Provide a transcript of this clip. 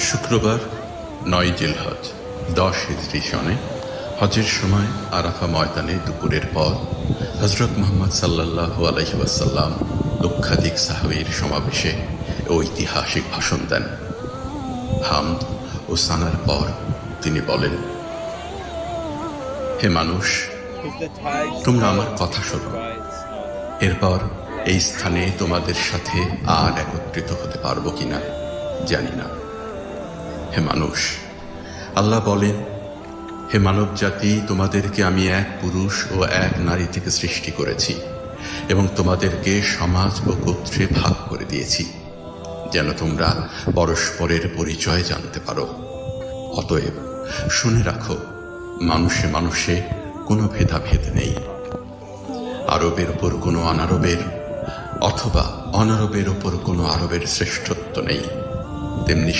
শুক্রবার ৯ জিলহজ ১০ হিজরি সনে হজের সময় আরাফা ময়দানে দুপুরের পর হজরত মুহাম্মদ সাল্লাল্লাহু আলাইহি ওয়াসাল্লাম লক্ষাধিক সাহাবীর সমাবেশে ঐতিহাসিক ভাষণ দেন। হামদ ও সানার পর তিনি বলেন, হে মানুষ, তোমরা আমার কথা শোনো। এরপর এই স্থানে তোমাদের সাথে আর একত্রিত হতে পারবো কিনা জানি না। হে মানুষ, আল্লাহ বলেন, হে মানব জাতি, তোমাদেরকে আমি এক পুরুষ ও এক নারী থেকে সৃষ্টি করেছি এবং তোমাদেরকে সমাজ ও গোত্রে ভাগ করে দিয়েছি যেন তোমরা পরস্পরের পরিচয় জানতে পারো। অতএব শুনে রাখো, মানুষে মানুষে কোনো ভেদাভেদ নেই। আরবের ওপর কোনো অনারবের অথবা অনারবের ওপর কোনো আরবের শ্রেষ্ঠত্ব নেই। তেমনি